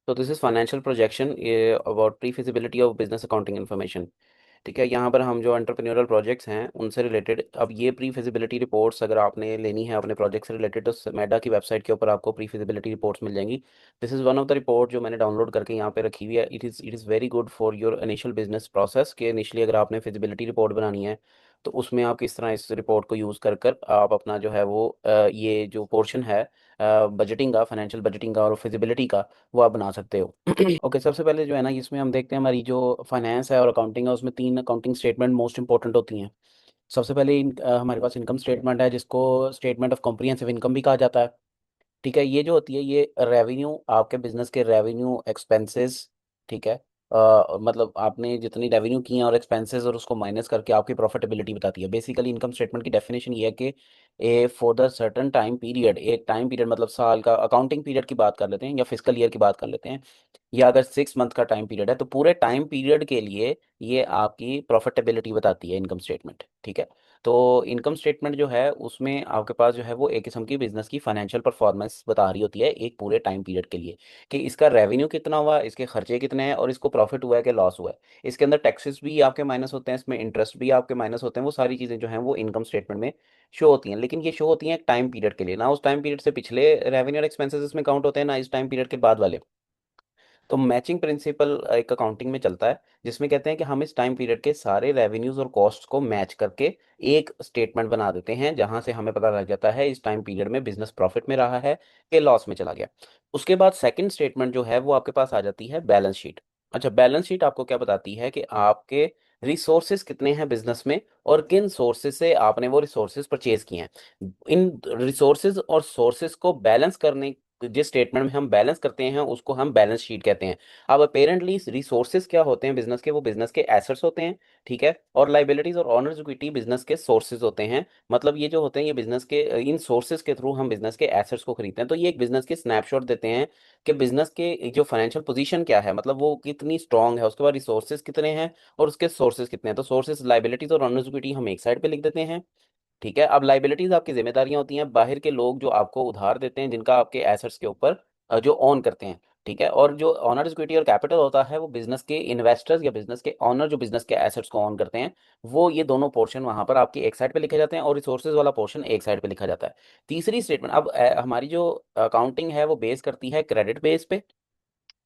तो this is financial projection about pre feasibility of business accounting information. ठीक है, यहाँ पर हम जो एंटरप्रेन्योरल प्रोजेक्ट्स हैं उनसे रिलेटेड, अब ये प्री फिजिबिलिटी रिपोर्ट्स अगर आपने लेनी है अपने प्रोजेक्ट से रिलेटेड तो मेडा की वेबसाइट के ऊपर आपको प्री फिजिबिलिटी रिपोर्ट्स मिल जाएंगी। This is one of the report जो मैंने डाउनलोड करके यहाँ पे रखी हुई है। It is very good for your initial business process के इनिशियली अगर आपने फिजिबिलिटी रिपोर्ट बनानी है तो उसमें आप किस तरह इस रिपोर्ट को यूज़ कर कर आप अपना जो है वो ये जो पोर्शन है बजटिंग का, फाइनेंशियल बजटिंग का और फिजिबिलिटी का, वो आप बना सकते हो। ओके, सबसे पहले जो है ना इसमें हम देखते हैं हमारी जो फाइनेंस है और अकाउंटिंग है उसमें तीन अकाउंटिंग स्टेटमेंट मोस्ट इंपॉर्टेंट होती हैं। सबसे पहले हमारे पास इनकम स्टेटमेंट है जिसको स्टेटमेंट ऑफ कॉम्प्रिहेंसिव इनकम भी कहा जाता है। ठीक है, ये जो होती है ये रेवेन्यू, आपके बिजनेस के रेवेन्यू एक्सपेंसेस। ठीक है, मतलब आपने जितनी रेवेन्यू की है और एक्सपेंसेस और उसको माइनस करके आपकी प्रॉफिटेबिलिटी बताती है। बेसिकली इनकम स्टेटमेंट की डेफिनेशन ये है कि A for the certain time period, एक टाइम पीरियड मतलब साल का अकाउंटिंग पीरियड की बात कर लेते हैं या फिजिकल ईयर की बात कर लेते हैं, या अगर 6 मंथ का टाइम पीरियड है तो पूरे टाइम पीरियड के लिए ये आपकी प्रॉफिटेबिलिटी बताती है इनकम स्टेटमेंट। ठीक है, तो इनकम स्टेटमेंट जो है उसमें आपके पास जो है वो एक किस्म की बिजनेस की फाइनेंशियल परफॉर्मेंस बता रही होती है एक पूरे टाइम पीरियड के लिए, कि इसका रेवेन्यू कितना हुआ, इसके खर्चे कितने हैं और इसको प्रॉफिट हुआ है कि लॉस हुआ है। इसके अंदर टैक्सेस भी आपके माइनस होते हैं, इसमें इंटरेस्ट भी आपके माइनस होते हैं, वो सारी चीज़ें जो हैं वो इनकम स्टेटमेंट में शो होती हैं। लेकिन ये शो होती हैं एक टाइम पीरियड के लिए, ना उस टाइम पीरियड से पिछले रेवेन्यू और एक्सपेंसेस इसमें काउंट होते हैं, ना इस टाइम पीरियड के बाद वाले। तो मैचिंग प्रिंसिपल एक अकाउंटिंग में चलता है जिसमें कहते हैं कि हम इस टाइम पीरियड के सारे रेवेन्यूज और कॉस्ट्स को मैच करके एक स्टेटमेंट बना देते हैं जहां से हमें पता लग जाता है इस टाइम पीरियड में बिजनेस प्रॉफिट में रहा है कि लॉस में चला गया। उसके बाद सेकंड स्टेटमेंट जो है वो आपके पास आ जाती है बैलेंस शीट। अच्छा, बैलेंस शीट आपको क्या बताती है कि आपके रिसोर्सेज कितने हैं बिजनेस में और किन सोर्सेज से आपने वो रिसोर्सेज परचेज किए हैं। इन रिसोर्सेज और सोर्सेज को बैलेंस करने, जिस स्टेटमेंट में हम बैलेंस करते हैं उसको हम बैलेंस शीट कहते हैं। अब अपेरेंटली रिसोर्सेज क्या होते हैं बिजनेस के, वो बिजनेस के एसेट्स होते हैं। ठीक है, और लाइबिलिटीज और ऑनर्स इक्विटी बिजनेस के सोर्सेज होते हैं। मतलब ये जो होते हैं ये बिजनेस के इन सोर्सेज के थ्रू हम बिजनेस के एसेट्स को खरीदते हैं। तो ये एक बिजनेस के स्नैपशॉट देते हैं कि बिजनेस के जो फाइनेंशियल पोजीशन क्या है, मतलब वो कितनी स्ट्रांग है, उसके बाद रिसोर्सेज कितने हैं और उसके सोर्सेज कितने हैं। तो सोर्सेज, लाइबिलिटीज और ऑनर्स इक्विटी हम एक साइड पे लिख देते हैं। ठीक है, अब लाइबिलिटीज आपकी जिम्मेदारियां होती हैं, बाहर के लोग जो आपको उधार देते हैं जिनका आपके एसेट्स के ऊपर जो ऑन करते हैं। ठीक है, और जो ऑनर्स इक्विटी और कैपिटल होता है वो बिजनेस के इन्वेस्टर्स या बिजनेस के ऑनर जो बिजनेस के एसेट्स को ऑन करते हैं। वो ये दोनों पोर्शन वहां पर आपकी एक साइड पे लिखे जाते हैं और रिसोर्सेज वाला पोर्शन एक साइड पे लिखा जाता है। तीसरी स्टेटमेंट, अब हमारी जो अकाउंटिंग है वो बेस करती है क्रेडिट बेस पे।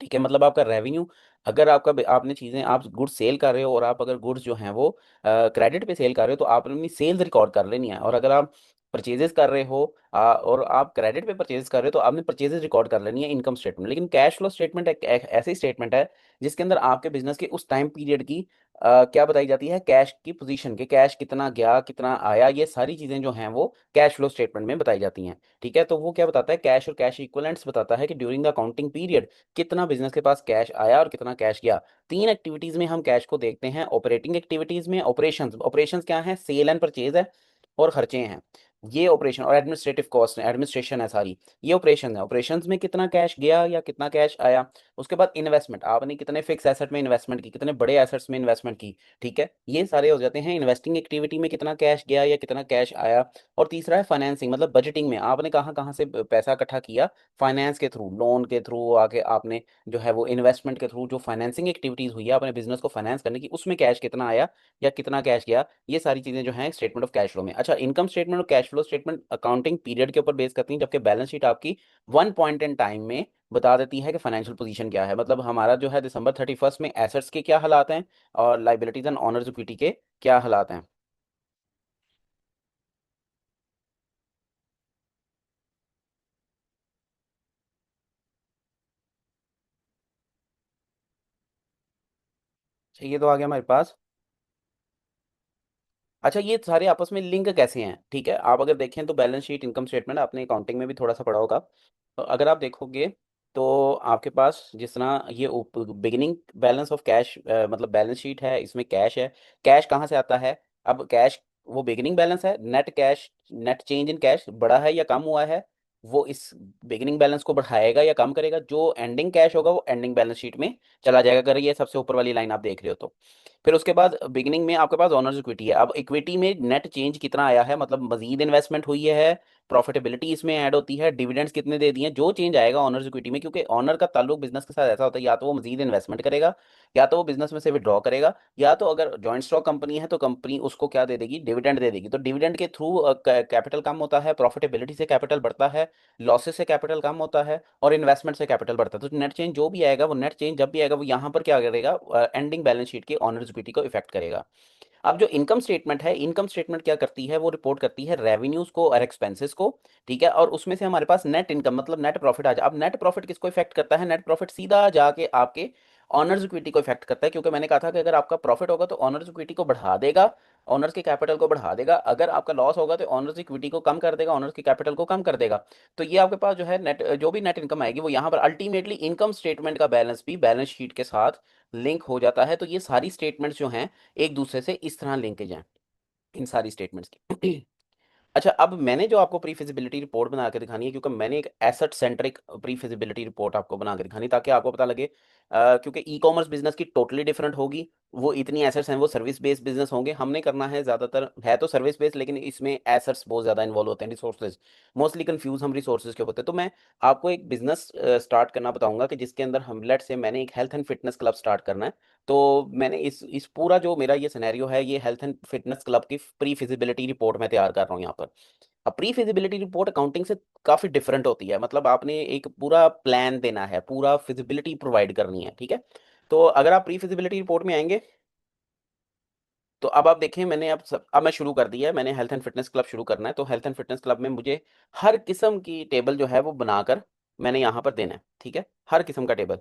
ठीक है, मतलब आपका रेवेन्यू, अगर आपने चीज़ें, आप गुड्स सेल कर रहे हो और आप अगर गुड्स जो हैं वो क्रेडिट पे सेल कर रहे हो तो आपने अपनी सेल्स रिकॉर्ड कर लेनी है। और अगर आप परचेजेस कर रहे हो और आप क्रेडिट पे परचेज कर रहे हो तो आपने परचेजेस रिकॉर्ड कर लेनी है इनकम स्टेटमेंट। लेकिन कैश फ्लो स्टेटमेंट एक ऐसी स्टेटमेंट है जिसके अंदर आपके बिजनेस के उस टाइम पीरियड की क्या बताई जाती है, कैश की पोजीशन के, कैश कितना गया कितना आया, ये सारी चीज़ें जो हैं वो कैश फ्लो स्टेटमेंट में बताई जाती हैं। ठीक है, तो वो क्या बताता है, कैश और कैश इक्विवेलेंट्स बताता है कि ड्यूरिंग द अकाउंटिंग पीरियड कितना बिजनेस के पास कैश आया और कितना कैश गया। तीन एक्टिविटीज में हम कैश को देखते हैं। ऑपरेटिंग एक्टिविटीज में ऑपरेशंस, ऑपरेशंस क्या है, सेल एंड परचेज है और खर्चे हैं ये ऑपरेशन, और एडमिनिस्ट्रेटिव कॉस्ट है, एडमिनिस्ट्रेशन है सारी, ये ऑपरेशन है। ऑपरेशंस में कितना कैश गया या कितना कैश आया। उसके बाद इन्वेस्टमेंट, आपने कितने फिक्स एसेट में इन्वेस्टमेंट की, कितने बड़े एसेट्स में इन्वेस्टमेंट की। ठीक है, ये सारे हो जाते हैं इन्वेस्टिंग एक्टिविटी में कितना कैश गया या कितना कैश आया। और तीसरा है फाइनेंसिंग, मतलब बजटिंग में आपने कहाँ कहाँ से पैसा इकट्ठा किया, फाइनेंस के थ्रू, लोन के थ्रू आके आपने जो है वो इन्वेस्टमेंट के थ्रू जो फाइनेंसिंग एक्टिविटीज हुई है अपने बिजनेस को फाइनेंस करने की, उसमें कैश कितना आया या कितना कैश गया। ये सारी चीजें जो हैं स्टेटमेंट ऑफ कैश फ्लो में। अच्छा, इनकम स्टेटमेंट और cash flow statement accounting period के ऊपर बेस करती है, जबकि बैलेंस शीट आपकी वन पॉइंट इन टाइम में बता देती है कि फाइनेंशियल पोजीशन क्या है। मतलब हमारा जो है December 31 में एसेट्स के क्या हालात हैं और लाइबिलिटीज एंड ऑनर्स इक्विटी के क्या हालात हैं। अच्छा, ये तो आ गया हमारे पास। अच्छा, ये सारे आपस में लिंक कैसे हैं। ठीक है, आप अगर देखें तो बैलेंस शीट, इनकम स्टेटमेंट आपने अकाउंटिंग में भी थोड़ा सा पढ़ा होगा, तो अगर आप देखोगे तो आपके पास जिस तरह ये बिगिनिंग बैलेंस ऑफ कैश, मतलब बैलेंस शीट है इसमें कैश है। कैश कहाँ से आता है, अब कैश वो बिगिनिंग बैलेंस है, net cash, net change in cash बढ़ा है या कम हुआ है, वो इस बिगिनिंग बैलेंस को बढ़ाएगा या कम करेगा। जो एंडिंग कैश होगा वो एंडिंग बैलेंस शीट में चला जाएगा, अगर ये सबसे ऊपर वाली लाइन आप देख रहे हो तो। फिर उसके बाद बिगिनिंग में आपके पास ऑनर्स इक्विटी है। अब इक्विटी में नेट चेंज कितना आया है, मतलब मजीद इन्वेस्टमेंट हुई है प्रॉफिटेबिलिटी इसमें ऐड होती है, डिविडेंड्स कितने दे दिए, जो चेंज आएगा ऑनर्स इक्विटी में, क्योंकि ऑनर का ताल्लुक बिजनेस के साथ ऐसा होता है या तो वो मजीद इन्वेस्टमेंट करेगा, या तो वो बिजनेस में से विड्रॉ करेगा, या तो अगर जॉइंट स्टॉक कंपनी है तो कंपनी उसको क्या दे देगी, डिविडेंड दे देगी। तो डिविडेंड के थ्रू कैपिटल कम होता है, प्रॉफिटेबिलिटी से कैपिटल बढ़ता है, लॉसेस से कैपिटल कम होता है, और इन्वेस्टमेंट से कैपिटल बढ़ता है। तो नेट चेंज जो भी आएगा, वो नेट चेंज जब भी आएगा वो यहाँ पर क्या करेगा, एंडिंग बैलेंस शीट के ऑनर्स इक्विटी को इफेक्ट करेगा। अब जो इनकम स्टेटमेंट है, इनकम स्टेटमेंट क्या करती है, वो रिपोर्ट करती है रेवेन्यूज को और एक्सपेंसेस को, ठीक है, और उसमें से हमारे पास नेट इनकम मतलब नेट प्रॉफिट आ जाए। अब नेट प्रॉफिट किसको इफेक्ट करता है, नेट प्रॉफिट सीधा जाके आपके ऑनर्स इक्विटी को इफेक्ट करता है, क्योंकि मैंने कहा था कि अगर आपका प्रॉफिट होगा तो ऑनर्स इक्विटी को बढ़ा देगा, ऑनर्स के कैपिटल को बढ़ा देगा, अगर आपका लॉस होगा तो ऑनर्स इक्विटी को कम कर देगा, ऑनर्स के कैपिटल को कम कर देगा। तो ये आपके पास जो है नेट, जो भी नेट इनकम आएगी वो यहाँ पर अल्टीमेटली इनकम स्टेटमेंट का बैलेंस भी बैलेंस शीट के साथ लिंक हो जाता है। तो ये सारी स्टेटमेंट्स जो हैं एक दूसरे से इस तरह लिंकेज हैं इन सारी स्टेटमेंट्स की। अच्छा, अब मैंने जो आपको प्री फिजिबिलिटी रिपोर्ट बना के दिखानी है, क्योंकि मैंने एक asset centric pre feasibility report आपको बना के दिखानी, ताकि आपको पता लगे, क्योंकि ई कॉमर्स बिजनेस की टोटली डिफरेंट होगी, वो इतनी एसेट्स हैं, वो सर्विस बेस्ड बिजनेस होंगे। हमने करना है ज़्यादातर है तो सर्विस बेस्ड, लेकिन इसमें एसेट्स बहुत ज़्यादा इन्वॉल्व होते हैं, रिसोर्सेज मोस्टली कंफ्यूज हम रिसोर्सेज के होते हैं। तो मैं आपको एक बिजनेस स्टार्ट करना बताऊंगा कि जिसके अंदर हम लेट से मैंने एक health and fitness club start करना है। तो मैंने इस पूरा जो मेरा ये सिनेरियो है, ये हेल्थ एंड फिटनेस क्लब की प्री फिजिबिलिटी रिपोर्ट मैं तैयार कर रहा हूँ यहाँ पर। अब प्री फिजिबिलिटी रिपोर्ट अकाउंटिंग से काफी डिफरेंट होती है, मतलब आपने एक पूरा प्लान देना है, पूरा फिजिबिलिटी प्रोवाइड करनी है, ठीक है। तो अगर आप प्री फिजिबिलिटी रिपोर्ट में आएंगे, तो अब आप देखें, मैंने अब मैं शुरू कर दिया है, मैंने हेल्थ एंड फिटनेस क्लब शुरू करना है। तो हेल्थ एंड फिटनेस क्लब में मुझे हर किस्म की टेबल जो है वो बनाकर मैंने यहाँ पर देना है, ठीक है, हर किस्म का टेबल।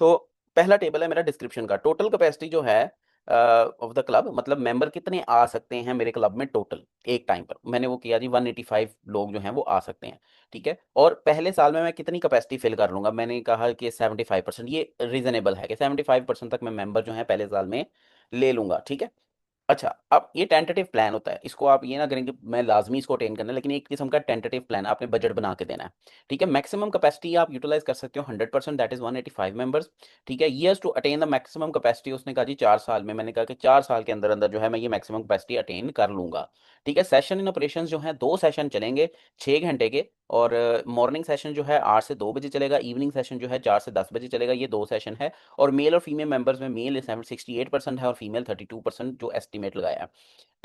तो पहला टेबल है मेरा डिस्क्रिप्शन का, टोटल कैपेसिटी जो है ऑफ द क्लब, मतलब मेंबर कितने आ सकते हैं मेरे क्लब में टोटल एक टाइम पर, मैंने वो किया जी 185 लोग जो हैं वो आ सकते हैं, ठीक है। और पहले साल में मैं कितनी कैपेसिटी फिल कर लूंगा, मैंने कहा कि 75%, ये रीजनेबल है कि 75% तक मैं मेंबर जो है पहले साल में ले लूंगा, ठीक है। अच्छा, अब ये टेंटेटिव प्लान होता है, इसको आप ये ना करें कि मैं लाजमी इसको अटेन करना है, लेकिन एक किस्म का टेंटेटिव प्लान आपने बजट बना के देना है, ठीक है। मैक्सिमम कैपेसिटी आप यूटिलाइज कर सकते हो 100%, दैट इज 185 मेंबर्स, ठीक है। Years to attain the maximum capacity, उसने कहा जी 4 साल में, मैंने कहा कि 4 साल के अंदर अंदर जो है मैं ये मैक्सिमम कैपेसिटी अटेन कर लूंगा, ठीक है। सेशन इन ऑपरेशन जो है 2 सेशन चलेंगे 6 घंटे के, और मॉर्निंग सेशन जो है 8 से 2 बजे चलेगा, इवनिंग सेशन जो है 4 से 10 बजे चलेगा, ये 2 सेशन है। और मेल और फीमेल मेंबर्स में मेल 68% है और फीमेल 32% जो एस्टिमेट लगाया है।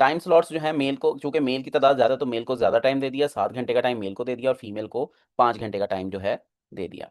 टाइम स्लॉट्स जो है मेल को, चूंकि मेल की तादाद ज़्यादा, तो मेल को ज़्यादा टाइम दे दिया, 7 घंटे का टाइम मेल को दे दिया, और फीमेल को 5 घंटे का टाइम जो है दे दिया।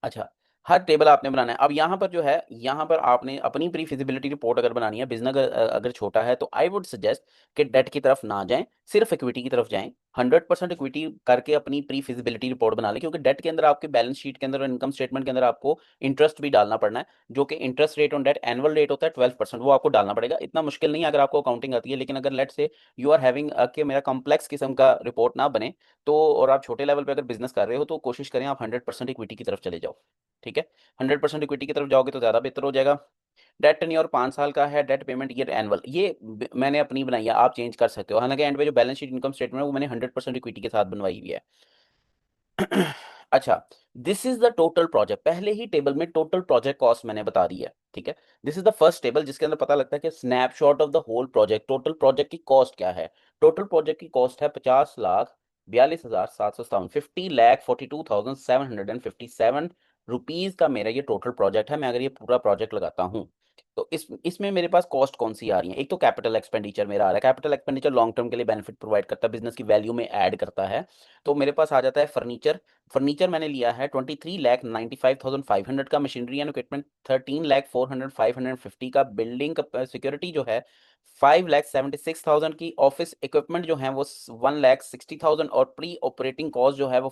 अच्छा, हर टेबल आपने बनाना है। अब यहाँ पर जो है, यहाँ पर आपने अपनी प्री फिजिबिलिटी रिपोर्ट अगर बनानी है, बिजनेस अगर छोटा है, तो आई वुड सजेस्ट कि डेट की तरफ ना जाएं, सिर्फ इक्विटी की तरफ जाएं। 100% इक्विटी करके अपनी प्री फिजिबिलिटी रिपोर्ट बना लें, क्योंकि डेट के अंदर आपके बैलेंस शीट के अंदर और इनकम स्टेटमेंट के अंदर आपको इंटरेस्ट भी डालना पड़ना है, जो कि interest rate on debt annual rate होता है 12%, वो आपको डालना पड़ेगा। इतना मुश्किल नहीं है अगर आपको अकाउंटिंग आती है, लेकिन अगर लेट से यू आर हैविंग कि मेरा कॉम्प्लेक्स किस्म का रिपोर्ट ना बने, तो और आप छोटे लेवल पे अगर बिजनेस कर रहे हो, तो कोशिश करें आप 100% इक्विटी की तरफ चले जाओ, ठीक है। 100% इक्विटी की तरफ जाओगे तो ज़्यादा बेहतर हो जाएगा। डेट टेन्योर 5 साल का है, डेट पेमेंट ईयर एनुअल, ये मैंने अपनी बनाई है, आप चेंज कर सकते हो। हालांकि एंड पे जो बैलेंस शीट इनकम स्टेटमेंट है वो मैंने 100% इक्विटी के साथ बनवाई हुई है। अच्छा, this is the total project, पहले ही टेबल में टोटल प्रोजेक्ट कॉस्ट मैंने बता दी है, ठीक है। This is the first table जिसके अंदर पता लगता है कि snapshot of the whole project, total project की कॉस्ट क्या है। टोटल प्रोजेक्ट की कॉस्ट है 50,42,757, 50,42,757 रुपीज का मेरा ये टोटल प्रोजेक्ट है। मैं अगर ये पूरा प्रोजेक्ट लगाता हूँ, तो इसमें मेरे पास कॉस्ट कौन सी आ रही है, एक तो कैपिटल एक्सपेंडिचर मेरा आ रहा है, कैपिटल एक्सपेंडिचर लॉन्ग टर्म के लिए बेनिफिट प्रोवाइड करता है, बिजनेस की वैल्यू में ऐड करता है। तो मेरे पास आ जाता है फर्नीचर, फर्नीचर मैंने लिया है 23,95,500 का, मशीनरी एंड इक्विपमेंट 13,04,550 का, बिल्डिंग सिक्योरिटी जो है 5,76,000 की, ऑफिस इक्विपमेंट जो है वो 1,60,000, और प्री ऑपरेटिंग कॉस्ट जो है वो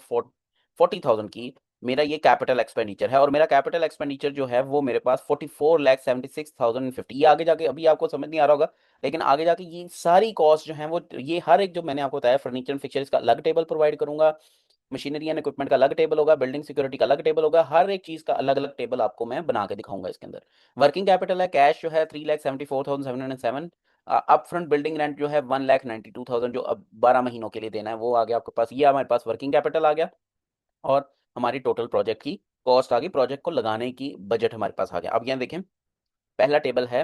40,000 की। मेरा ये कैपिटल एक्सपेंडिचर है, और मेरा कैपिटल एक्सपेंडिचर जो है वो मेरे पास 44,76,050, ये आगे जाके अभी आपको समझ नहीं आ रहा होगा, लेकिन आगे जाके ये सारी कॉस्ट जो है वो, ये हर एक जो मैंने आपको बताया, फर्नीचर एंड फिक्चर का अलग टेबल प्रोवाइड करूंगा, मशीनरी एंड इक्विपमेंट का अलग टेबल होगा, बिल्डिंग सिक्योरिटी का अलग टेबल होगा, हर एक चीज का अलग अलग टेबल आपको मैं बना के दिखाऊंगा इसके अंदर। वर्किंग कैपिटल है, कैश जो है 3,74,707, अप फ्रंट बिल्डिंग रेंट जो है 1,92,000, जो अब 12 महीनों के लिए देना है वो आ गया आपके पास, ये हमारे पास वर्किंग कैपिटल आ गया। और हमारी टोटल प्रोजेक्ट की कॉस्ट आ गई, प्रोजेक्ट को लगाने की बजट हमारे पास आ गया। अब यहाँ देखें, पहला टेबल है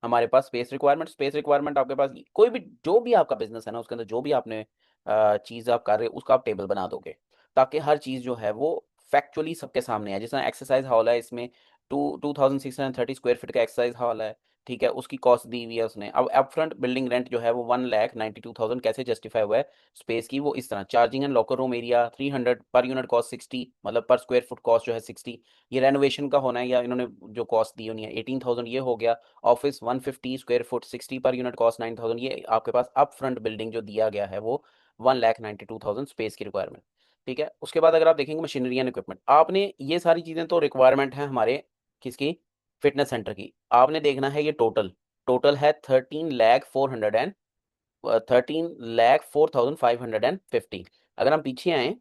हमारे पास स्पेस रिक्वायरमेंट आपके पास कोई भी जो भी आपका बिजनेस है ना उसके अंदर जो भी आपने चीज़ आप कर रहे हो उसका आप टेबल बना दोगे, ताकि हर चीज़ जो है वो फैक्चुअली सबके सामने है। जैसे एक्सरसाइज हॉल है, इसमें 2630 स्क्वायर फीट का एक्सरसाइज हॉल है, ठीक है, उसकी कॉस्ट दी हुई है उसने। अब अपफ्रंट बिल्डिंग रेंट जो है वो 1,92,000 कैसे जस्टिफाई हुआ है स्पेस की, वो इस तरह charging and locker room area 300 per unit cost 60, मतलब पर स्क्वायर फुट कॉस्ट जो है 60, ये रेनोवेशन का होना है या इन्होंने जो कॉस्ट दी होनी है 18,000 ये हो गया। Office 150 square foot 60 per unit cost 9,000, ये आपके पास अप फ्रंट बिल्डिंग जो दिया गया है वो 1,92,000 स्पेस की रिक्वायरमेंट, ठीक है। उसके बाद अगर आप देखेंगे मशीनरी एंड इक्विपमेंट, आपने ये सारी चीज़ें तो रिक्वायरमेंट है हमारे किसकी, फिटनेस सेंटर की। आपने देखना है ये टोटल टोटल है 13,04,550। अगर हम पीछे आए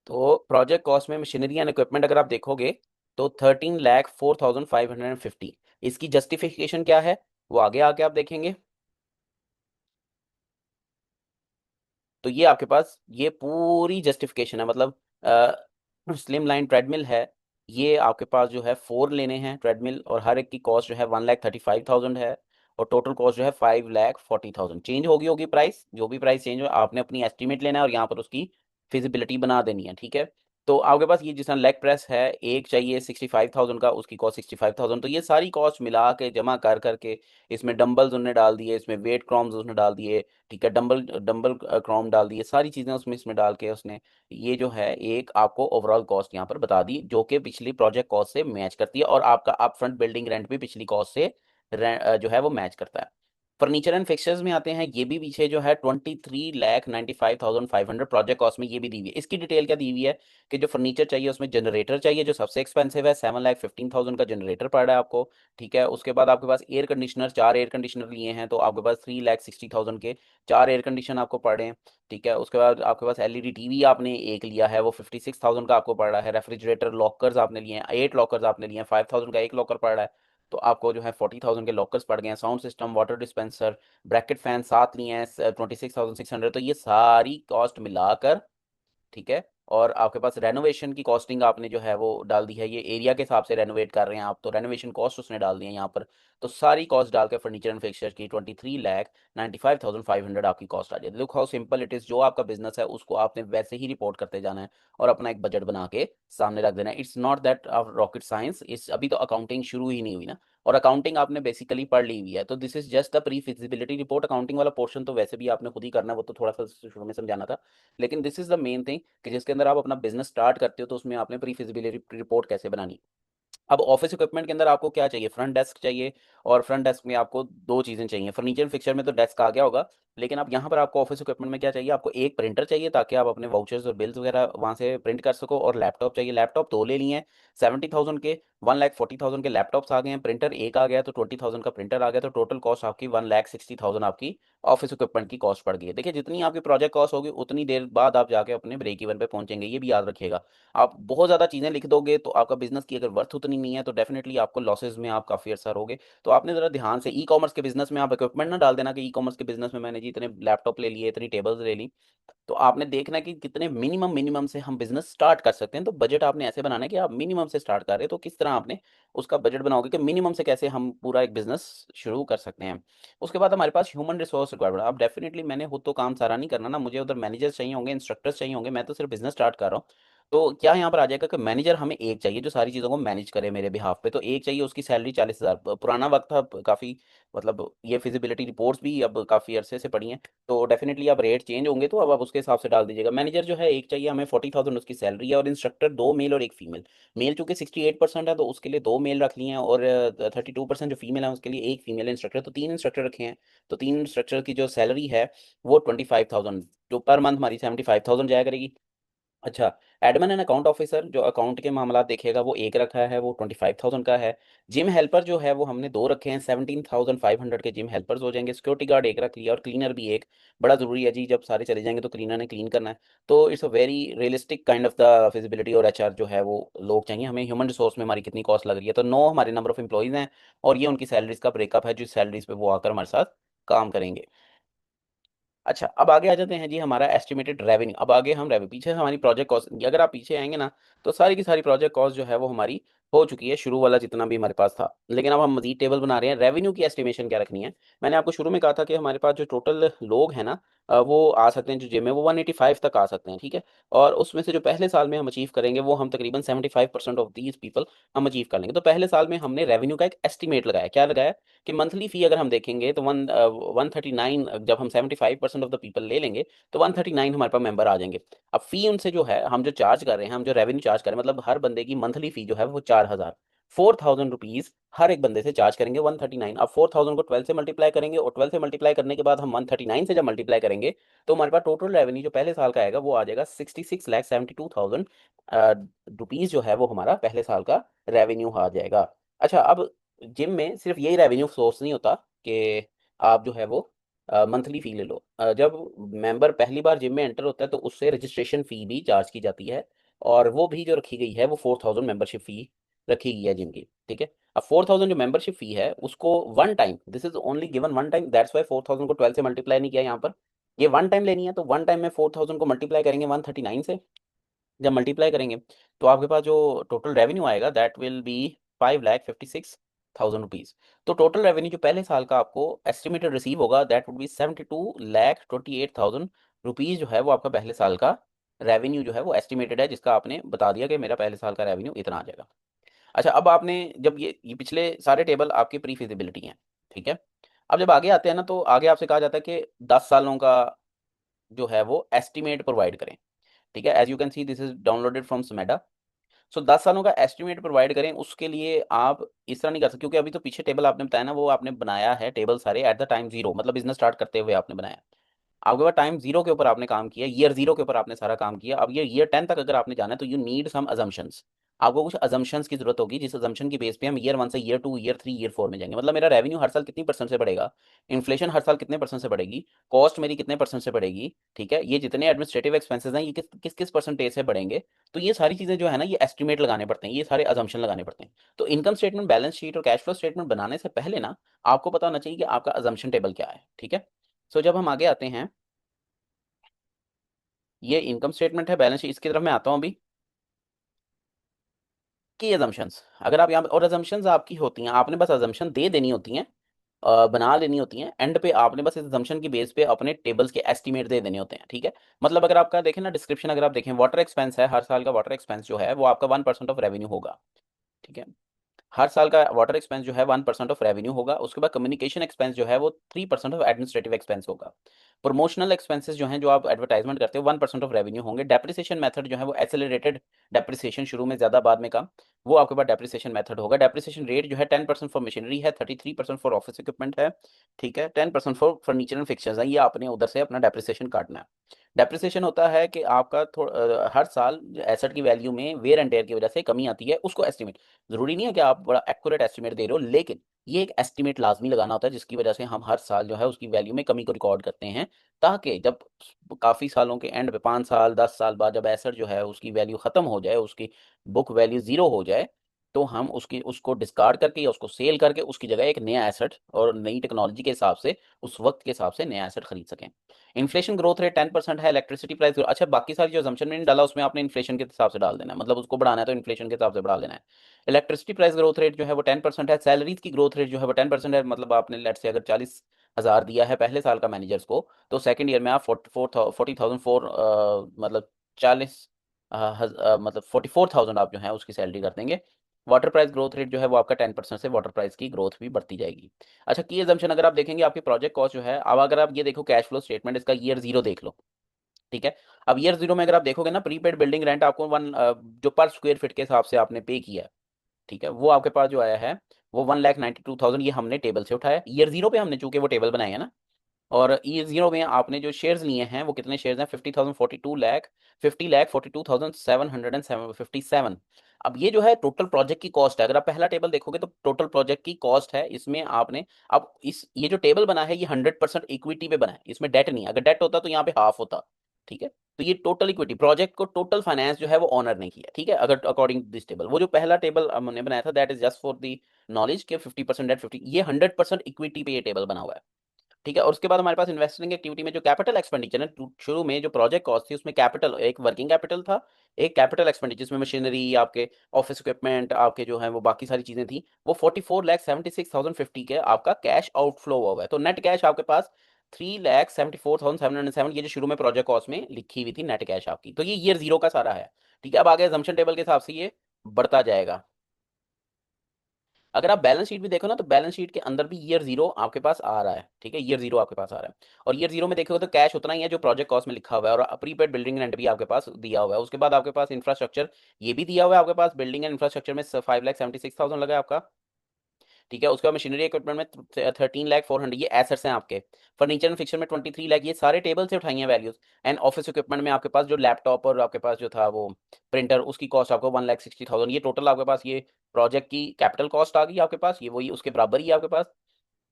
तो प्रोजेक्ट कॉस्ट में मशीनरी एंड इक्विपमेंट अगर आप देखोगे तो 13,04,550। इसकी जस्टिफिकेशन क्या है वो आगे आके आप देखेंगे। तो ये आपके पास ये पूरी जस्टिफिकेशन है, मतलब स्लिम लाइन ट्रेडमिल है, ये आपके पास जो है 4 लेने हैं ट्रेडमिल, और हर एक की कॉस्ट जो है 1,35,000 है, और टोटल कॉस्ट जो है 5,40,000। चेंज होगी प्राइस, जो भी प्राइस चेंज हो आपने अपनी एस्टिमेट लेना है और यहाँ पर उसकी फिजिबिलिटी बना देनी है, ठीक है। तो आपके पास ये जिस तरह लेग प्रेस है एक चाहिए 65,000 का, उसकी कॉस्ट 65,000। तो ये सारी कॉस्ट मिला के जमा कर करके इसमें डंबल्स उन्होंने डाल दिए, इसमें वेट क्रॉम्स उसने डाल दिए, ठीक है, डंबल डंबल क्रोम डाल दिए, सारी चीज़ें उसमें इसमें डाल के उसने ये जो है एक आपको ओवरऑल कॉस्ट यहाँ पर बता दी, जो कि पिछली प्रोजेक्ट कॉस्ट से मैच करती है, और आपका अप फ्रंट बिल्डिंग रेंट भी पिछली कॉस्ट से जो है वो मैच करता है। फर्नीचर एंड फिक्सचर्स में आते हैं, ये भी पीछे जो है 23,95,500 प्रोजेक्ट कॉस्ट में ये भी दी हुई है। इसकी डिटेल क्या दी हुई है कि जो फर्नीचर चाहिए उसमें जनरेटर चाहिए जो सबसे एक्सपेंसिव है, 7,15,000 का जनरेटर पड़ रहा है आपको, ठीक है। उसके बाद आपके पास एयर कंडीशनर, 4 एयर कंडीशनर लिए हैं तो आपके पास 3,60,000 के 4 एयर कंडीशन आपको पड़े हैं, ठीक है। उसके बाद आपके पास एलईडी टीवी आपने एक लिया है वो 56,000 का आपको पड़ रहा है। रेफ्रिजरेटर लॉकर्स आपने लिए हैं 8 लॉकर्स आपने लिए हैं, 5,000 का एक लॉकर पड़ रहा है, तो आपको जो है 40,000 के लॉकर्स पड़ गए हैं। Sound system, water dispenser, bracket fan साथ लिए हैं 26,600। तो ये सारी कॉस्ट मिलाकर, ठीक है। और आपके पास रेनोवेशन की कॉस्टिंग आपने जो है वो डाल दी है, ये एरिया के हिसाब से रेनोवेट कर रहे हैं आप, तो रेनोवेशन कॉस्ट उसने डाल दी है यहाँ पर। तो सारी कॉस्ट डाल के फर्नीचर एंड फिक्सचर की 23,95,500 आपकी कॉस्ट आ जाती है। देखो हाउ सिंपल इट इज़, जो आपका बिजनेस है उसको आपने वैसे ही रिपोर्ट करते जाना है और अपना एक बजट बना के सामने रख देना है। It's not that rocket science, इस अभी तो अकाउंटिंग शुरू ही नहीं हुई ना, और अकाउंटिंग आपने बेसिकली पढ़ ली हुई है, तो this is just the pre feasibility report. Accounting वाला पोर्शन तो वैसे भी आपने खुद ही करना है, वो तो थोड़ा सा शुरू में समझाना था, लेकिन this is the main thing कि जिसके अंदर आप अपना बिजनेस स्टार्ट करते हो तो उसमें आपने प्री फिजिबिलिटी रिपोर्ट कैसे बनानी। अब ऑफिस इक्विपमेंट के अंदर आपको क्या चाहिए, फ्रंट डेस्क चाहिए, और फ्रंट डेस्क में आपको दो चीज़ें चाहिए। फर्नीचर फिक्सचर में तो डेस्क आ गया होगा, लेकिन अब यहाँ पर आपको ऑफिस इक्विपमेंट में क्या चाहिए, आपको एक प्रिंटर चाहिए ताकि आप अपने वाउचर्स और बिल्स वगैरह वहाँ से प्रिंट कर सको, और लैपटॉप चाहिए। लैपटॉप दो ले लिए हैं 70,000 के, 1,40,000 के लैपटॉप्स आ गए हैं, प्रिंटर एक आ गया तो 20,000 का प्रिंटर आ गया, तो टोटल कॉस्ट आपकी 1,60,000 आपकी ऑफिस इक्विपमेंट की कॉस्ट पड़ गई है। देखिए जितनी आपकी प्रोजेक्ट कॉस्ट होगी उतनी देर बाद आप जाके अपने ब्रेक इवन पे पहुंचेंगे, ये भी याद रखिएगा। आप बहुत ज़्यादा चीज़ें लिख दोगे तो आपका बिजनेस की अगर वर्थ उतनी नहीं है तो डेफिनेटली आपको लॉसेज में आप काफ़ी अरसा रहोगे। तो आपने ज़रा ध्यान से ई कॉमर्स के बिजनेस में आप इक्विपमेंट ना डाल देना कि ई कॉमर्स के बिजनेस में मैंने जी इतने लैपटॉप ले लिए, इतनी टेबल्स ले ली। तो आपने देखना है कि कितने मिनिमम मिनिमम से हम बिजनेस स्टार्ट कर सकते हैं। तो बजट आपने ऐसे बनाना है कि आप मिनिमम से स्टार्ट कर रहे हैं तो किस तरह आपने उसका बजट बनाओगे कि मिनिमम से कैसे हम पूरा एक बिजनेस शुरू कर सकते हैं। उसके बाद हमारे पास ह्यूमन रिसोर्स रिक्वायरमेंट। अब डेफिनेटली मैंने खुद तो काम सारा नहीं करना ना, मुझे उधर मैनेजर्स चाहिए होंगे, इंस्ट्रक्टर्स चाहिए होंगे, मैं तो सिर्फ बिजनेस स्टार्ट कर रहा हूँ। तो क्या यहाँ पर आ जाएगा कि मैनेजर हमें एक चाहिए जो सारी चीज़ों को मैनेज करे मेरे बिहाफ पे, तो एक चाहिए, उसकी सैलरी 40,000। पुराना वक्त था काफ़ी, मतलब ये फिजिबिलिटी रिपोर्ट्स भी अब काफ़ी अरसे से पड़ी हैं, तो डेफिनेटली अब रेट चेंज होंगे तो अब आप उसके हिसाब से डाल दीजिएगा। मैनेजर जो है एक चाहिए हमें, 40,000 उसकी सैलरी है, और इंस्ट्रक्टर दो मेल और एक फीमेल। मेल चूंकि 68% है तो उसके लिए दो मेल रख लिए हैं, और 32% जो फीमेल है उसके लिए एक फीमेल इंस्ट्रक्टर, तो तीन इंस्ट्रक्टर रखे हैं। तो तीन इंस्ट्रक्टर की जो सैलरी है वो 25,000, जो पर मंथ हमारी 75,000 जाया करेगी। अच्छा, एडमिन एंड अकाउंट ऑफिसर जो अकाउंट के मामला देखेगा वो एक रखा है, वो 25,000 का है। जिम हेल्पर जो है वो हमने दो रखे हैं, 17,500 के जिम हेल्पर्स हो जाएंगे। सिक्योरिटी गार्ड एक रख लिया, और क्लीनर भी एक, बड़ा ज़रूरी है जी, जब सारे चले जाएंगे तो क्लीनर ने क्लीन करना है। तो it's a very realistic kind of the feasibility, और एचआर जो है वो लोग चाहिए हमें। ह्यूमन रिसोर्स में हमारी कितनी कॉस्ट लग रही है, तो 9 हमारे नंबर ऑफ एम्प्लॉइज़ हैं, और ये उनकी सैलरीज का ब्रेकअप है, जिस सैलरीज पे वो आकर हमारे साथ काम करेंगे। अच्छा, अब आगे आ जाते हैं जी हमारा एस्टिमेटेड रेवेन्यू। अब आगे हम रेवेन्यू, पीछे हमारी प्रोजेक्ट कॉस्ट, अगर आप पीछे आएंगे ना तो सारी की सारी प्रोजेक्ट कॉस्ट जो है वो हमारी हो चुकी है, शुरू वाला जितना भी हमारे पास था, लेकिन अब हम मजीद टेबल बना रहे हैं। रेवेन्यू की एस्टिमेशन क्या रखनी है? मैंने आपको शुरू में कहा था कि हमारे पास जो टोटल लोग हैं ना, वो आ सकते हैं जो जिम में, वो 185 तक आ सकते हैं, ठीक है। और उसमें से जो पहले साल में हम अचीव करेंगे वो हम तकरीबन 75% ऑफ दीज पीपल हम अचीव कर लेंगे। तो पहले साल में हमने रेवेन्यू का एक एस्टिमेट लगाया। क्या लगाया कि मंथली फी अगर हम देखेंगे तो 139, जब हम 75% ऑफ द पीपल ले लेंगे तो 139 हमारे पास मेंबर आ जाएंगे। अब फी उनसे जो है, हम जो चार्ज कर रहे हैं, हम जो रेवेन्यू चार्ज कर रहे हैं, मतलब हर बंदे की मंथली फी जो है वो 4000, 4000 रुपीज हर एक बंदे से चार्ज करेंगे 139। अब 4000 को 12 से मल्टीप्लाई करेंगे, और 12 से मल्टीप्लाई करने के बाद हम 139 से जब मल्टीप्लाई करेंगे तो हमारे पास टोटल रेवेन्यू जो पहले साल का आएगा वो आ जाएगा 66,72,000 रुपीज, जो है वो हमारा पहले साल का रेवेन्यू आ जाएगा। अच्छा, अब जिम में सिर्फ यही रेवेन्यू सोर्स नहीं होता कि आप जो है वो मंथली फ़ी ले लो। जब मेंबर पहली बार जिम में एंटर होता है तो उससे रजिस्ट्रेशन फ़ी भी चार्ज की जाती है, और वो भी जो रखी गई है वो 4000 मेंबरशिप फ़ी रखी गई है जिम की, ठीक है। अब 4000 जो मेंबरशिप फ़ी है उसको one time, this is only given one time, that's why 4000 को 12 से मल्टीप्लाई नहीं किया यहाँ पर। ये वन टाइम लेनी है तो वन टाइम में 4000 को मल्टीप्लाई करेंगे 139 से। जब मल्टीप्लाई करेंगे तो आपके पास जो टोटल रेवेन्यू आएगा दैट विल बी 5,56,000 रुपीज़। तो टोटल रेवेन्यू जो पहले साल का आपको एस्टिमेटेड रिसीव होगा दैट वुड बी 72,28,000 रुपीज़, जो है वो आपका पहले साल का रेवेन्यू जो है वो एस्टिमेटेड है, जिसका आपने बता दिया कि मेरा पहले साल का रेवेन्यू इतना आ जाएगा। अच्छा, अब आपने जब ये पिछले सारे टेबल आपकी प्री फिजिबिलिटी हैं, ठीक है। अब जब आगे आते हैं ना तो आगे आपसे कहा जाता है कि 10 सालों का जो है वो एस्टिमेट प्रोवाइड करें, ठीक है। As you can see this is downloaded from SMEDA. So 10 सालों का एस्टिमेट प्रोवाइड करें, उसके लिए आप इस तरह नहीं कर सकते, क्योंकि अभी तो पीछे टेबल आपने बताया ना, वो आपने बनाया है टेबल सारे एट द टाइम जीरो, मतलब बिजनेस स्टार्ट करते हुए आपने बनाया। आपके पास टाइम जीरो के ऊपर आपने काम किया, ईयर जीरो के ऊपर आपने सारा काम किया। अब ये ईयर 10 तक अगर आपने जाना है तो यू नीड सम अजम्पशंस। आपको कुछ अजम्पशंस की जरूरत होगी, जिस अजम्पशन की बेस पे हम ईयर 1 से ईयर 2, ईयर 3, ईयर 4 में जाएंगे। मतलब मेरा रेवेन्यू हर साल कितनी परसेंट से बढ़ेगा, इन्फ्लेशन हर साल कितने परसेंट से बढ़ेगी, कॉस्ट मेरी कितने परसेंट से बढ़ेगी, ठीक है। ये जितने एडमिनिस्ट्रेटिव एक्सपेंसेस हैं ये किस किस किस परसेंटेज से बढ़ेंगे। तो ये सारी चीज़ें जो है ना, ये एस्टिमेट लगाने पड़ते हैं, ये सारे अजम्पशन लगाने पड़ते हैं। तो इनकम स्टेटमेंट, बैलेंस शीट और कैश फ्लो स्टेटमेंट बनाने से पहले ना आपको पता होना चाहिए कि आपका अजम्पशन टेबल क्या है, ठीक है। सो जब हम आगे आते हैं, ये इनकम स्टेटमेंट है, बैलेंस शीट, इसकी तरफ मैं आता हूँ अभी। की अजम्पशंस, अगर आप यहाँ पे, और अजम्पशंस आपकी होती हैं, आपने बस अजम्पशन दे देनी होती हैं, बना लेनी होती हैं। एंड पे आपने बस इस अजम्पशन की बेस पे अपने टेबल्स के एस्टीमेट दे देने होते हैं, ठीक है। मतलब अगर आपका देखें ना डिस्क्रिप्शन, अगर आप देखें वाटर एक्सपेंस है, हर साल का वाटर एक्सपेंस जो है वो आपका 1% ऑफ रेवेन्यू होगा, ठीक है। हर साल का वाटर एक्सपेंस जो है 1% ऑफ रेवेन्यू होगा। उसके बाद कम्युनिकेशन एक्सपेंस जो है वो 3% ऑफ एडमिनिस्ट्रेटिव एक्सपेंस होगा। प्रमोशनल एक्सपेंसेस जो हैं, जो आप एडवर्टाइजमेंट करते हो, 1% ऑफ रेवेन्यू होंगे। डेप्रिसिएशन मेथड जो है वो एक्सेलरेटेड डेप्रिसिएशन, शुरू में ज़्यादा बाद में कम, वो आपके पास डेप्रिसिएशन मेथड होगा। डेप्रिसिएशन रेट जो है 10% फॉर मशीनरी है, 33% फॉर ऑफिस इक्विपमेंट है, ठीक है। 10% फॉर फर्नीचर एंड फिक्चर्स है। ये आपने उधर से अपना डेप्रिसिएशन काटना है। डेप्रिसिएशन होता है कि आपका हर साल एसेट की वैल्यू में वेयर एंड टेयर की वजह से कमी आती है, उसको एस्टिमेट, ज़रूरी नहीं है कि आप बड़ा एक्यूरेट एस्टिमेट दे रहे हो, लेकिन ये एक एस्टिमेट लाजमी लगाना होता है, जिसकी वजह से हम हर साल जो है उसकी वैल्यू में कमी को रिकॉर्ड करते हैं, ताकि जब काफ़ी सालों के एंड पे, 5 साल 10 साल बाद, जब एसेट जो है उसकी वैल्यू ख़त्म हो जाए, उसकी बुक वैल्यू ज़ीरो हो जाए, तो हम उसको डिस्कार्ड करके या उसको सेल करके उसकी जगह एक नया एसेट और नई टेक्नोलॉजी के हिसाब से, उस वक्त के हिसाब से नया एसेट खरीद सकें। इन्फ्लेशन ग्रोथ रेट 10% है। इलेक्ट्रिसिटी प्राइस, अच्छा बाकी सारी जो assumption मैंने डाला उसमें आपने इन्फ्लेशन के हिसाब से डाल देना है, मतलब उसको बढ़ाना है तो इन्फ्लेशन के हिसाब से बढ़ा लेना है। इलेक्ट्रिसिटी प्राइस ग्रोथ रेट जो है वो 10% है। सैलरीज की ग्रोथ रेट जो है वो 10% है। मतलब आपने लेट से अगर 40,000 दिया है पहले साल का मैनेजर्स को, तो सेकंड ईयर में आप 40,000 मतलब 40 मतलब 44,000 आप जो है उसकी सैलरी कर देंगे। वाटर प्राइस ग्रोथ रेट जो है वो आपका 10% से वाटर प्राइस की ग्रोथ भी बढ़ती जाएगी। अच्छा, की एजम्पशन अगर आप देखेंगे, आपकी प्रोजेक्ट कॉस्ट जो है, अब अगर आप ये देखो कैश फ्लो स्टेटमेंट, इसका ईयर जीरो देख लो, ठीक है। अब ईयर जीरो में अगर आप देखोगे ना, प्रीपेड बिल्डिंग रेंट आपको जो पर स्क्वायर फीट के हिसाब से आपने पे किया है, ठीक है, वो आपके पास जो आया है वो 1,92,000, ये हमने टेबल से उठाया ईयर जीरो पे, हमने चूंकि वो टेबल बनाए है ना। और ईयर जीरो में आपने जो शेयर्स लिए हैं वो कितने शेयर्स हैं, 50,000, 42 लाख, 50,42,757। अब ये जो है टोटल प्रोजेक्ट की कॉस्ट है। अगर आप पहला टेबल देखोगे तो टोटल प्रोजेक्ट की कॉस्ट है, इसमें आपने, अब इस ये जो टेबल बना है ये 100% इक्विटी पे बना है, इसमें डेट नहीं है। अगर डेट होता तो यहाँ पे हाफ होता, ठीक है। तो ये टोटल इक्विटी, प्रोजेक्ट को टोटल फाइनेंस जो है वो ऑनर ने किया, ठीक है। अगर अकॉर्डिंग दिस टेबल, वो जो पहला टेबल हमने बनाया था that is just for the knowledge के 50% डेट 50, ये 100% इक्विटी पे ये टेबल बना हुआ है। ठीक है। और उसके बाद हमारे पास इन्वेस्टिंग एक्टिविटी में जो कैपिटल एक्सपेंडिचर है, शुरू में जो प्रोजेक्ट कॉस्ट थी उसमें कैपिटल, एक वर्किंग कैपिटल था, एक कैपिटल एक्सपेंडिचर जिसमें मशीनरी, आपके ऑफिस इक्विपमेंट, आपके जो है वो बाकी सारी चीजें थी, वो 44,76,050 के आपका कैश आउटफ्लो हुआ है। तो नेट कैश आपके पास 3,74,707, ये जो शुरू में प्रोजेक्ट कॉस्ट में लिखी हुई थी नेट कैश आपकी। तो ये ईयर जीरो का सारा है। ठीक है। अब आगे assumption टेबल के हिसाब से ये बढ़ता जाएगा। अगर आप बैलेंस शीट भी देखो ना, तो बैलेंस शीट के अंदर भी ईयर जीरो आपके पास आ रहा है। ठीक है, ईयर जीरो आपके पास आ रहा है। और ईयर जीरो में देखोगे तो कैश उतना ही है जो प्रोजेक्ट कॉस्ट में लिखा हुआ है, और प्रीपेड बिल्डिंग रेंट भी आपके पास दिया हुआ है। उसके बाद आपके पास इंफ्रास्ट्रक्चर ये भी दिया हुआ है आपके पास, बिल्डिंग एंड इंफ्रास्ट्रक्चर में 5,76,000 लगा है आपका। ठीक है। उसके बाद मशीनरी इक्विपमेंट में 13,04,000, ये एसेट्स हैं आपके। फर्नीचर एंड फिक्चर में 23 लाख, ये सारे टेबल से उठाई हैं वैल्यूज। एंड ऑफिस इक्विपमेंट में आपके पास जो लैपटॉप और आपके पास जो था वो प्रिंटर, उसकी कॉस्ट आपको 1,60,000, ये टोटल आपके पास ये प्रोजेक्ट की कैपिटल कॉस्ट आ गई आपके पास, ये वही उसके बराबर ही है आपके पास।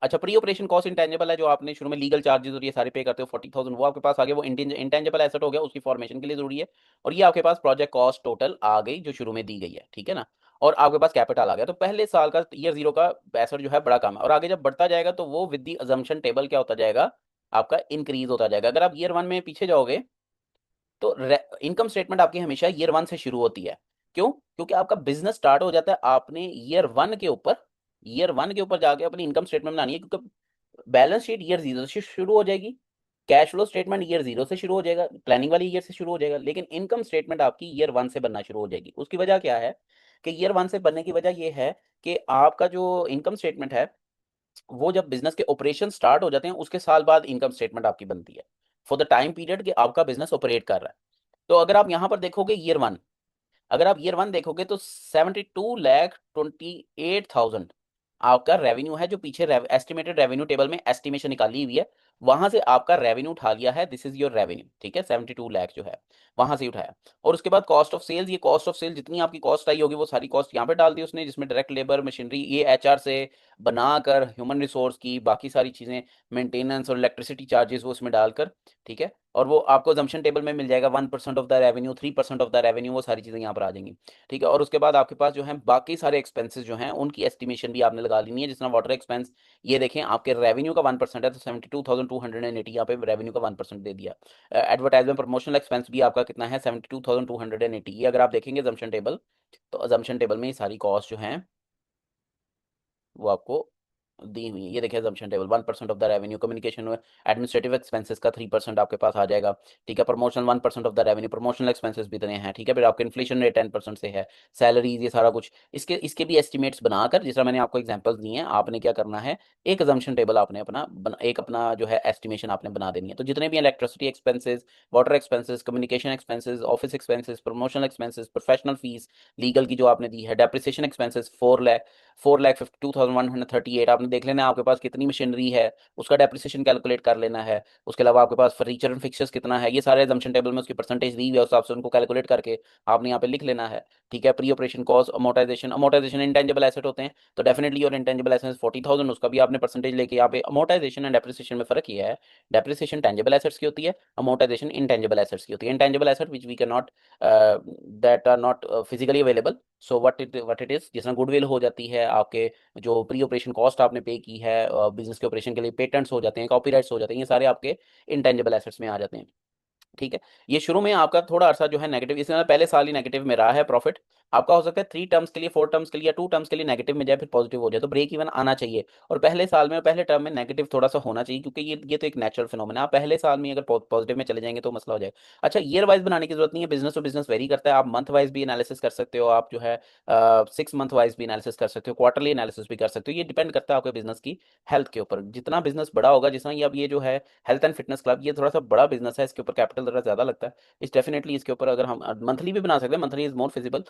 अच्छा, प्री ऑपरेशन कॉस्ट इंटेंजिबल है, जो आपने शुरू में लीगल चार्जेस और ये सारे पे करते हो 40,000, वो आपके पास आ गया, वो इंटेंजिबल एसेट हो गया, उसकी फॉर्मेशन के लिए जरूरी है। और ये आपके पास प्रोजेक्ट कॉस्ट टोटल आ गई जो शुरू में दी गई है। ठीक है ना। और आपके पास कैपिटल आ गया। तो पहले साल का ईयर जीरो का एसेट जो है बड़ा कम है, और आगे जब बढ़ता जाएगा तो वो विद दी अजम्पशन टेबल क्या होता जाएगा, आपका इंक्रीज होता जाएगा। अगर आप ईयर वन में पीछे जाओगे तो इनकम स्टेटमेंट आपकी हमेशा ईयर वन से शुरू होती है। क्यों? क्योंकि आपका बिजनेस स्टार्ट हो जाता है, आपने ईयर वन के ऊपर जाके अपनी इनकम स्टेटमेंट बनानी है, क्योंकि बैलेंस शीट ईयर जीरो से शुरू हो जाएगी, cash flow statement year zero से शुरू हो जाएगा, प्लानिंग वाली ईयर से शुरू हो जाएगा, लेकिन इनकम स्टेटमेंट आपकी ईयर वन से बनना शुरू हो जाएगी। उसकी वजह क्या है कि ईयर वन से बनने की वजह यह है कि आपका जो इनकम स्टेटमेंट है, वो जब बिजनेस के ऑपरेशन स्टार्ट हो जाते हैं उसके साल बाद इनकम स्टेटमेंट आपकी बनती है, फॉर द टाइम पीरियड कि आपका बिजनेस ऑपरेट कर रहा है। तो अगर आप यहाँ पर देखोगे ईयर वन, अगर आप ईयर वन देखोगे तो 72,28,000 आपका रेवेन्यू है, जो पीछे एस्टिमेटेड रेवेन्यू टेबल में एस्टिमेशन निकाली हुई है, वहां से आपका रेवेन्यू उठा लिया है। This is your revenue. ठीक है, 72 लाख जो है वहां से उठाया। और उसके बाद कॉस्ट ऑफ सेल्स, ये कॉस्ट ऑफ सेल जितनी आपकी कॉस्ट आई होगी वो सारी कॉस्ट यहाँ पे डाल दी उसने, जिसमें डायरेक्ट लेबर, मशीनरी, ये एचआर से बनाकर ह्यूमन रिसोर्स की बाकी सारी चीजें, मेंटेनेंस और इलेक्ट्रिसिटी चार्जेस वो उसमें डालकर। ठीक है। और वो आपको जम्पशन टेबल में मिल जाएगा, 1% of the revenue, 3% of the revenue, वो सारी चीज़ें यहाँ पर आ जाएंगी। ठीक है। और उसके बाद आपके पास जो है बाकी सारे एक्सपेंसेस जो हैं उनकी एस्टिमेशन भी आपने लगा लेनी है, जिस तरह वाटर एक्सपेंस, ये देखें आपके रेवेन्यू का 1% है, तो 72,280 यहाँ पे रेवेन्यू का 1% दे दिया। एडवर्टाइजमेंट प्रमोशनल एक्सपेंस भी आपका कितना है, 72,280, ये अगर आप देखेंगे जम्पशन टेबल, तो जम्पशन टेबल में ये सारी कॉस्ट जो हैं वो आपको दी हुई है। ये देखिए assumption table, 1% of the revenue, communication administrative expenses का 3% आपके पास आ जाएगा। ठीक है। Promotion 1% of the revenue, promotional expenses भी इतने हैं। ठीक है। फिर आपका इन्फ्लेशन रेट 10% से है, सैलरीज, ये सारा कुछ, इसके इसके भी एस्टिमेट्स बनाकर, जिस तरह मैंने आपको एग्जांपल्स दिए हैं, आपने क्या करना है, एक assumption टेबल आपने एक अपना जो है एस्टिमेशन आपने बना देनी है। तो जितने भी electricity expenses, water expenses, communication expenses, office expenses, promotional expenses, professional fees, legal की जो आपने दी है, डेप्रिसिएशन एक्सपेंसेस 4,52,138, आपने देख लेना है आपके पास कितनी मशीनरी है, उसका डेप्रिसिएशन कैलकुलेट कर लेना है। उसके अलावा आपके पास फर्नीचर एंड फिक्चर्स कितना है, ये सारे एजम्पशन टेबल में उसकी परसेंटेज दी हुई है, उस हिसाब से उनको कैलकुलेट करके आपने यहाँ पे लिख लेना है। ठीक है। Pre operation cost, amortization, amortization intangible asset होते हैं, तो डेफिनेटली और इंटेंजिबल एसेट 40,000, उसका भी आपने परसेंटेज लेके यहाँ पे। अमोटाइजेशन एंड डेप्रिसिएशन में फर्क ये है, डेप्रिसिएशन टेंजिबल एसेट्स की होती है, अमोटाइजेशन इंटेंजिबल एसेट्स की होती है। Intangible asset which we can not, that are not physically available, so what it is, जिसमें गुडविल हो जाती है आपके, जो प्री ऑपरेशन कॉस्ट आपने पे की है बिजनेस के ऑपरेशन के लिए, पेटेंट्स हो जाते हैं, कॉपीराइट्स हो जाते हैं, ये सारे आपके इंटेंजिबल एसेट्स में आ जाते हैं। ठीक है। ये शुरू में आपका थोड़ा अर्सा जो है नेगेटिव, इसमें पहले साल ही नेगेटिव में रहा है प्रॉफिट आपका, हो सकता है 3 टर्म्स के लिए, 4 टर्म्स के लिए या 2 टर्म्स के लिए नेगेटिव में जाए, फिर पॉजिटिव हो जाए, तो ब्रेक इवन आना चाहिए। और पहले साल में, पहले टर्म में नेगेटिव थोड़ा सा होना चाहिए, क्योंकि ये तो एक नेचुरल फिनोमेना है। आप पहले साल में अगर पॉजिटिव में चले जाएंगे तो मसला हो जाएगा। अच्छा, ईयर वाइज बनाने की जरूरत नहीं है, बिजनेस टू बिजनेस वेरी करता है, आप मंथ वाइज भी एनालिसिस कर सकते हो, आप जो है 6 मंथ वाइज भी एनालिसिस कर सकते हो, क्वार्टरली एनालिसिस भी कर सकते हो, ये डिपेंड करता है आपके बिजनेस की हेल्थ के ऊपर। जितना बिजनेस बड़ा होगा, जितना ये अब ये जो है हेल्थ एंड फिटनेस क्लब, ये थोड़ा सा बड़ा बिजनेस है, इसके ऊपर कैपिटल थोड़ा ज़्यादा लगता है, इस डेफिनेटली इसके ऊपर अगर हम मंथली भी बना सकते हैं, मंथली इज मोर फिजिबल,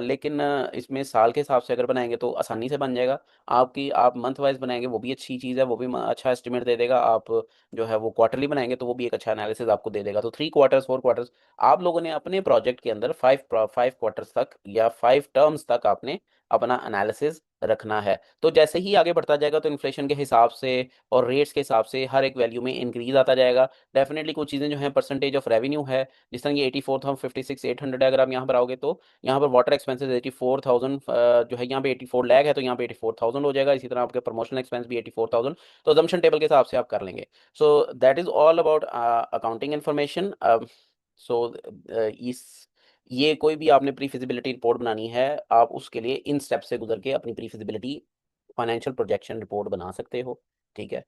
लेकिन इसमें साल के हिसाब से अगर बनाएंगे तो आसानी से बन जाएगा। आप मंथ वाइज बनाएंगे वो भी अच्छी चीज़ है, वो भी अच्छा एस्टिमेट दे देगा। आप जो है वो क्वार्टरली बनाएंगे तो वो भी एक अच्छा एनालिसिस आपको दे देगा। तो 3 क्वार्टर्स, 4 क्वार्टर्स, आप लोगों ने अपने प्रोजेक्ट के अंदर 5 क्वार्टर्स तक या 5 टर्म्स तक आपने अपना एनालिसिस रखना है। तो जैसे ही आगे बढ़ता जाएगा तो इन्फ्लेशन के हिसाब से और रेट्स के हिसाब से हर एक वैल्यू में इंक्रीज आता जाएगा। डेफिनेटली कुछ चीज़ें जो हैं परसेंटेज ऑफ रेवेन्यू है, जिस तरह ये 84,56,800 है, अगर आप यहाँ पर आओगे तो यहाँ पर वाटर एक्सपेंसेस 84,000 जो है, यहाँ पे 84 लाख है तो यहाँ पे 84,000 हो जाएगा। इसी तरह आपके प्रमोशनल एक्सपेंस भी 84,000, तो अजम्पशन टेबल के हिसाब से आप कर लेंगे। So that is all about accounting information. So इस ये कोई भी आपने प्री फिजिबिलिटी रिपोर्ट बनानी है, आप उसके लिए इन स्टेप से गुजर के अपनी pre feasibility financial projection report बना सकते हो। ठीक है।